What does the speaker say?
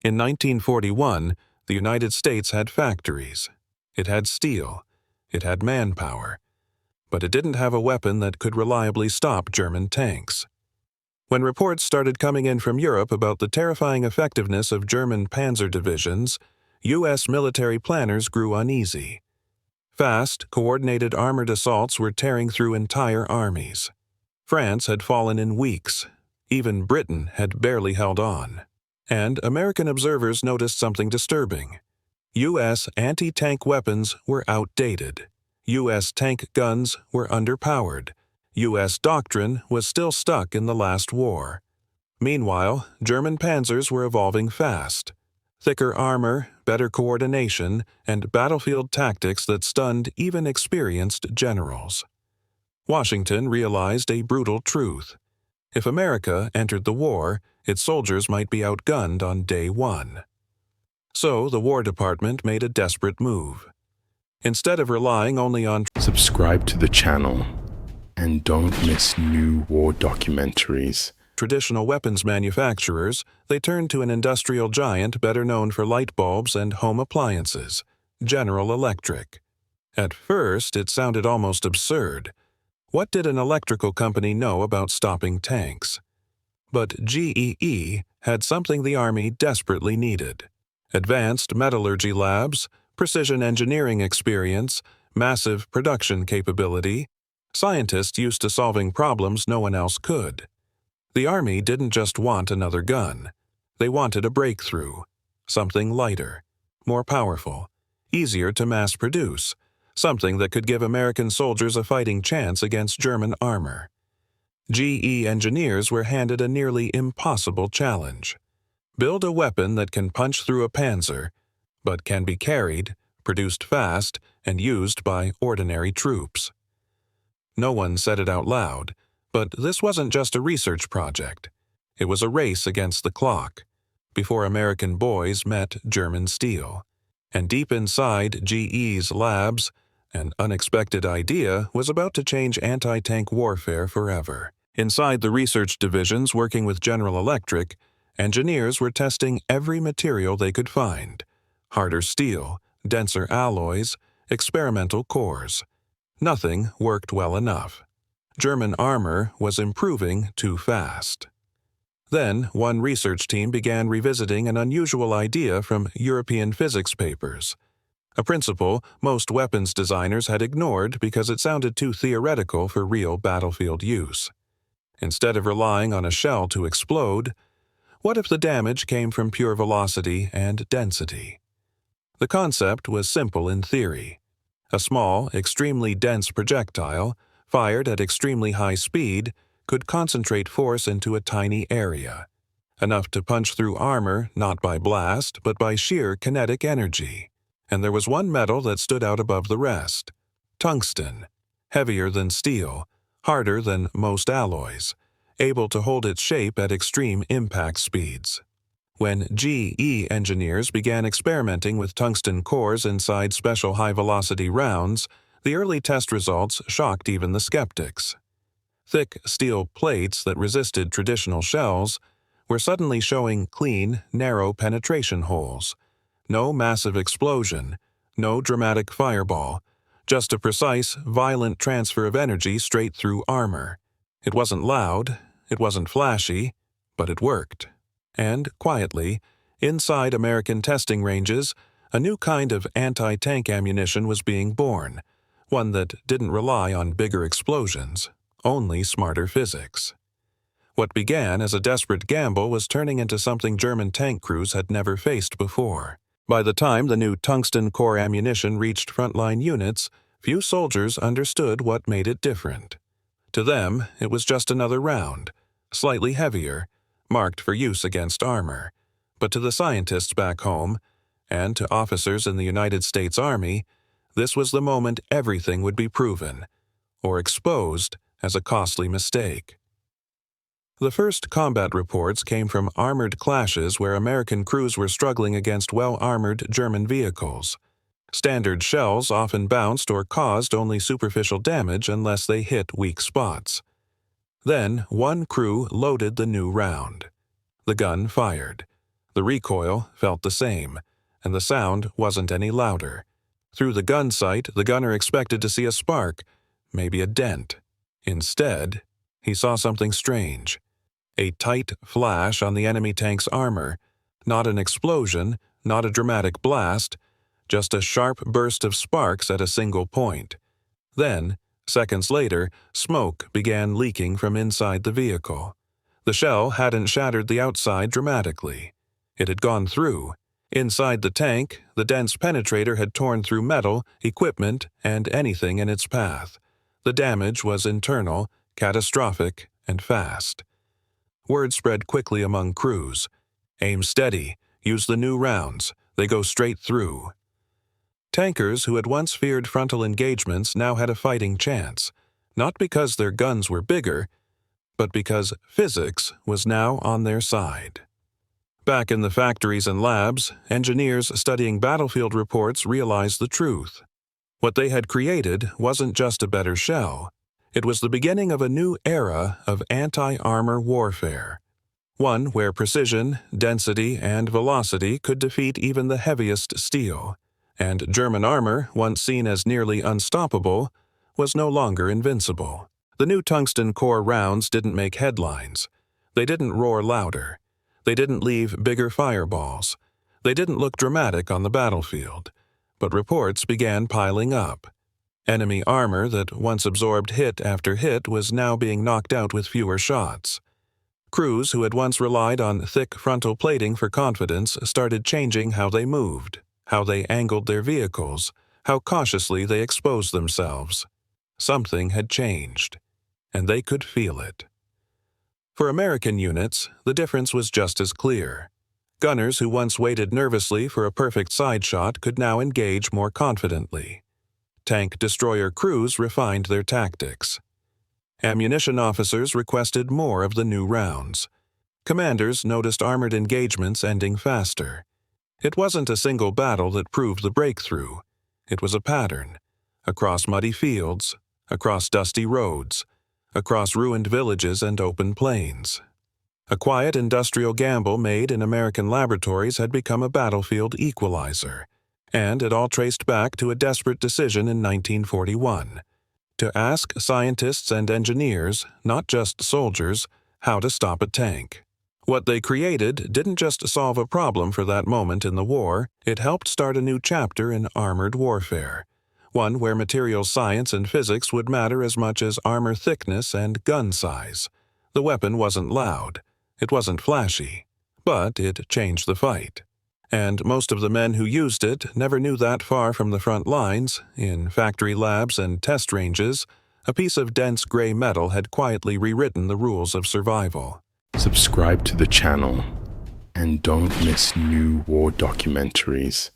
In 1941, the United States had factories. It had steel. It had manpower. But it didn't have a weapon that could reliably stop German tanks. When reports started coming in from Europe about the terrifying effectiveness of German Panzer divisions, U.S. military planners grew uneasy. Fast, coordinated armored assaults were tearing through entire armies. France had fallen in weeks. Even Britain had barely held on. And American observers noticed something disturbing. U.S. anti-tank weapons were outdated. U.S. tank guns were underpowered. U.S. doctrine was still stuck in the last war. Meanwhile, German panzers were evolving fast. Thicker armor, better coordination, and battlefield tactics that stunned even experienced generals. Washington realized a brutal truth. If America entered the war, its soldiers might be outgunned on day one. So the War Department made a desperate move. Instead of relying only on subscribe to the channel and don't miss new war documentaries. Traditional weapons manufacturers, they turned to an industrial giant better known for light bulbs and home appliances, General Electric. At first, it sounded almost absurd. What did an electrical company know about stopping tanks? But GEE had something the Army desperately needed: advanced metallurgy labs, precision engineering experience, massive production capability, scientists used to solving problems no one else could. The Army didn't just want another gun. They wanted a breakthrough, something lighter, more powerful, easier to mass produce, something that could give American soldiers a fighting chance against German armor. GE engineers were handed a nearly impossible challenge. Build a weapon that can punch through a Panzer, but can be carried, produced fast, and used by ordinary troops. No one said it out loud, but this wasn't just a research project. It was a race against the clock, before American boys met German steel. And deep inside GE's labs, an unexpected idea was about to change anti-tank warfare forever. Inside the research divisions working with General Electric, engineers were testing every material they could find: harder steel, denser alloys, experimental cores. Nothing worked well enough. German armor was improving too fast. Then, one research team began revisiting an unusual idea from European physics papers. A principle most weapons designers had ignored because it sounded too theoretical for real battlefield use. Instead of relying on a shell to explode, what if the damage came from pure velocity and density? The concept was simple in theory. A small, extremely dense projectile, fired at extremely high speed, could concentrate force into a tiny area, enough to punch through armor not by blast but by sheer kinetic energy. And there was one metal that stood out above the rest: tungsten, heavier than steel, harder than most alloys, able to hold its shape at extreme impact speeds. When GE engineers began experimenting with tungsten cores inside special high-velocity rounds, the early test results shocked even the skeptics. Thick steel plates that resisted traditional shells were suddenly showing clean, narrow penetration holes. No massive explosion, no dramatic fireball, just a precise, violent transfer of energy straight through armor. It wasn't loud, it wasn't flashy, but it worked. And, quietly, inside American testing ranges, a new kind of anti-tank ammunition was being born, one that didn't rely on bigger explosions, only smarter physics. What began as a desperate gamble was turning into something German tank crews had never faced before. By the time the new tungsten core ammunition reached frontline units, few soldiers understood what made it different. To them, it was just another round, slightly heavier, marked for use against armor. But to the scientists back home, and to officers in the United States Army, this was the moment everything would be proven, or exposed as a costly mistake. The first combat reports came from armored clashes where American crews were struggling against well-armored German vehicles. Standard shells often bounced or caused only superficial damage unless they hit weak spots. Then one crew loaded the new round. The gun fired. The recoil felt the same, and the sound wasn't any louder. Through the gun sight, the gunner expected to see a spark, maybe a dent. Instead, he saw something strange. A tight flash on the enemy tank's armor. Not an explosion, not a dramatic blast, just a sharp burst of sparks at a single point. Then, seconds later, smoke began leaking from inside the vehicle. The shell hadn't shattered the outside dramatically. It had gone through. Inside the tank, the dense penetrator had torn through metal, equipment, and anything in its path. The damage was internal, catastrophic, and fast. Word spread quickly among crews. Aim steady. Use the new rounds. They go straight through. Tankers who had once feared frontal engagements now had a fighting chance, not because their guns were bigger, but because physics was now on their side. Back in the factories and labs, engineers studying battlefield reports realized the truth. What they had created wasn't just a better shell. It was the beginning of a new era of anti-armor warfare. One where precision, density, and velocity could defeat even the heaviest steel. And German armor, once seen as nearly unstoppable, was no longer invincible. The new tungsten core rounds didn't make headlines. They didn't roar louder. They didn't leave bigger fireballs. They didn't look dramatic on the battlefield. But reports began piling up. Enemy armor that once absorbed hit after hit was now being knocked out with fewer shots. Crews who had once relied on thick frontal plating for confidence started changing how they moved, how they angled their vehicles, how cautiously they exposed themselves. Something had changed, and they could feel it. For American units, the difference was just as clear. Gunners who once waited nervously for a perfect side shot could now engage more confidently. Tank destroyer crews refined their tactics. Ammunition officers requested more of the new rounds. Commanders noticed armored engagements ending faster. It wasn't a single battle that proved the breakthrough. It was a pattern. Across muddy fields, across dusty roads, across ruined villages and open plains. A quiet industrial gamble made in American laboratories had become a battlefield equalizer, and it all traced back to a desperate decision in 1941, to ask scientists and engineers, not just soldiers, how to stop a tank. What they created didn't just solve a problem for that moment in the war, it helped start a new chapter in armored warfare, one where material science and physics would matter as much as armor thickness and gun size. The weapon wasn't loud. It wasn't flashy, but it changed the fight. And most of the men who used it never knew that far from the front lines, in factory labs and test ranges, a piece of dense gray metal had quietly rewritten the rules of survival. Subscribe to the channel and don't miss new war documentaries.